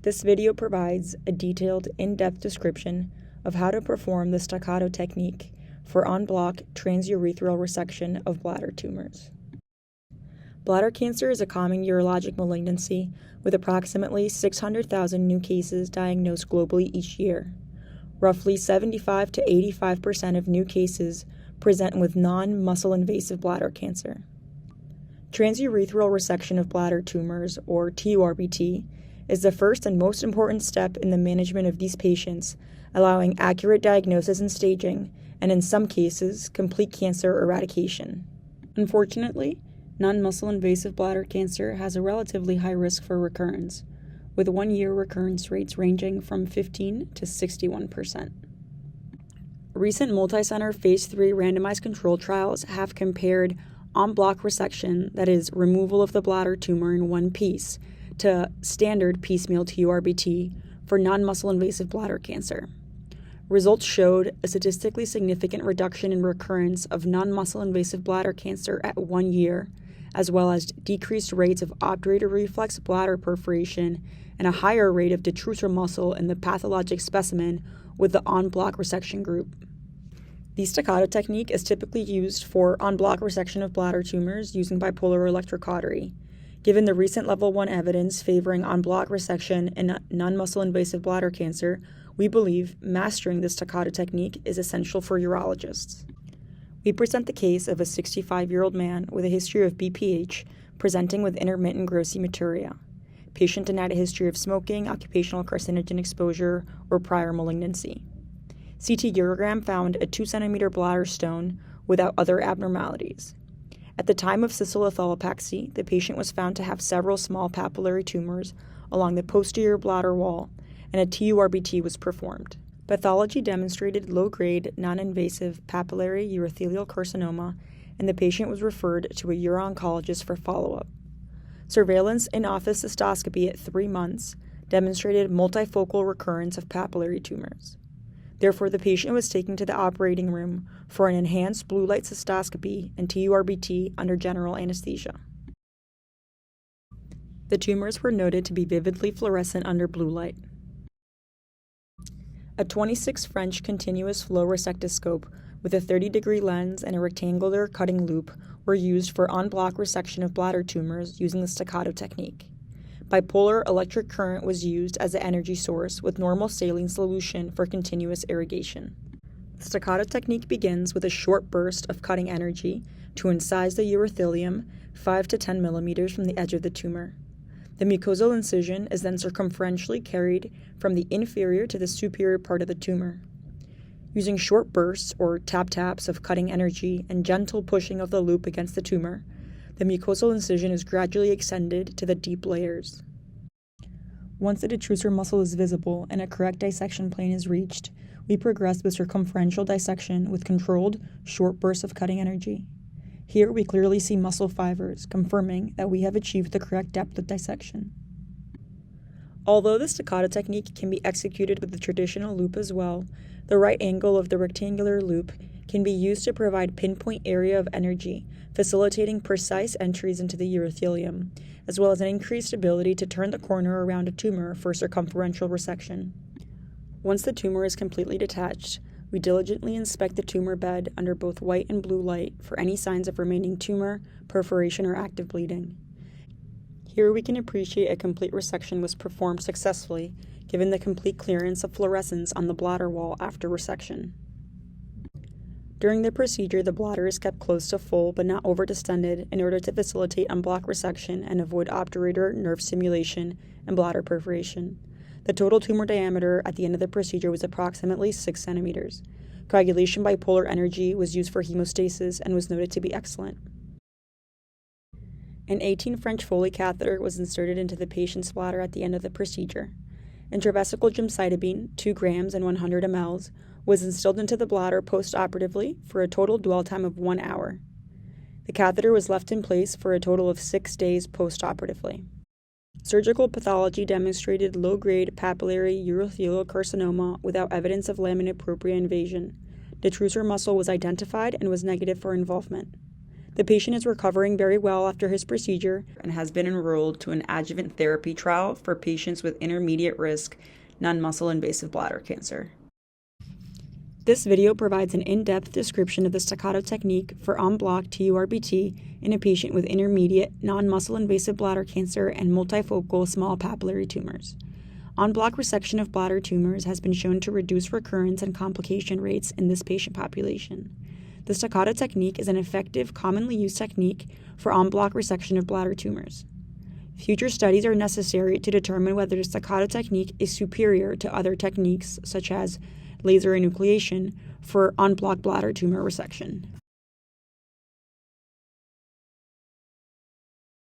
This video provides a detailed, in-depth description of how to perform the Staccato technique for en bloc transurethral resection of bladder tumors. Bladder cancer is a common urologic malignancy with approximately 600,000 new cases diagnosed globally each year. Roughly 75 to 85% of new cases present with non-muscle invasive bladder cancer. Transurethral resection of bladder tumors, or TURBT, is the first and most important step in the management of these patients, allowing accurate diagnosis and staging, and in some cases, complete cancer eradication. Unfortunately, non-muscle invasive bladder cancer has a relatively high risk for recurrence, with 1-year recurrence rates ranging from 15 to 61%. Recent multi-center phase 3 randomized control trials have compared en bloc resection, that is, removal of the bladder tumor in one piece, to standard piecemeal TURBT for non-muscle invasive bladder cancer. Results showed a statistically significant reduction in recurrence of non-muscle invasive bladder cancer at 1 year, as well as decreased rates of obturator reflex bladder perforation and a higher rate of detrusor muscle in the pathologic specimen with the en bloc resection group. The Staccato technique is typically used for en bloc resection of bladder tumors using bipolar electrocautery. Given the recent level 1 evidence favoring en bloc resection in non-muscle invasive bladder cancer, we believe mastering the Staccato technique is essential for urologists. We present the case of a 65-year-old man with a history of BPH presenting with intermittent gross hematuria. Patient denied a history of smoking, occupational carcinogen exposure, or prior malignancy. CT urogram found a 2-centimeter bladder stone without other abnormalities. At the time of cystolithopaxy, the patient was found to have several small papillary tumors along the posterior bladder wall, and a TURBT was performed. Pathology demonstrated low-grade, non-invasive papillary urothelial carcinoma, and the patient was referred to a uro-oncologist for follow-up. Surveillance in-office cystoscopy at 3 months demonstrated multifocal recurrence of papillary tumors. Therefore, the patient was taken to the operating room for an enhanced blue light cystoscopy and TURBT under general anesthesia. The tumors were noted to be vividly fluorescent under blue light. A 26 French continuous flow resectoscope with a 30-degree lens and a rectangular cutting loop were used for en bloc resection of bladder tumors using the Staccato technique. Bipolar electric current was used as the energy source with normal saline solution for continuous irrigation. The Staccato technique begins with a short burst of cutting energy to incise the urothelium 5 to 10 millimeters from the edge of the tumor. The mucosal incision is then circumferentially carried from the inferior to the superior part of the tumor. Using short bursts or tap-taps of cutting energy and gentle pushing of the loop against the tumor, the mucosal incision is gradually extended to the deep layers. Once the detrusor muscle is visible and a correct dissection plane is reached, we progress with circumferential dissection with controlled, short bursts of cutting energy. Here we clearly see muscle fibers, confirming that we have achieved the correct depth of dissection. Although the Staccato technique can be executed with the traditional loop as well, the right angle of the rectangular loop can be used to provide pinpoint area of energy, facilitating precise entries into the urothelium, as well as an increased ability to turn the corner around a tumor for circumferential resection. Once the tumor is completely detached, we diligently inspect the tumor bed under both white and blue light for any signs of remaining tumor, perforation, or active bleeding. Here we can appreciate a complete resection was performed successfully, given the complete clearance of fluorescence on the bladder wall after resection. During the procedure, the bladder is kept close to full but not overdistended in order to facilitate en bloc resection and avoid obturator nerve stimulation and bladder perforation. The total tumor diameter at the end of the procedure was approximately 6 centimeters. Coagulation by polar energy was used for hemostasis and was noted to be excellent. An 18 French Foley catheter was inserted into the patient's bladder at the end of the procedure. Intravesical gemcitabine, 2 grams and 100 mLs, was instilled into the bladder post-operatively for a total dwell time of 1 hour. The catheter was left in place for a total of 6 days post-operatively. Surgical pathology demonstrated low-grade papillary urothelial carcinoma without evidence of lamina propria invasion. Detrusor muscle was identified and was negative for involvement. The patient is recovering very well after his procedure and has been enrolled to an adjuvant therapy trial for patients with intermediate risk non-muscle invasive bladder cancer. This video provides an in-depth description of the Staccato technique for en bloc TURBT in a patient with intermediate non-muscle invasive bladder cancer and multifocal small papillary tumors. En bloc resection of bladder tumors has been shown to reduce recurrence and complication rates in this patient population. The Staccato technique is an effective, commonly used technique for en bloc resection of bladder tumors. Future studies are necessary to determine whether the Staccato technique is superior to other techniques such as laser enucleation for en bloc bladder tumor resection.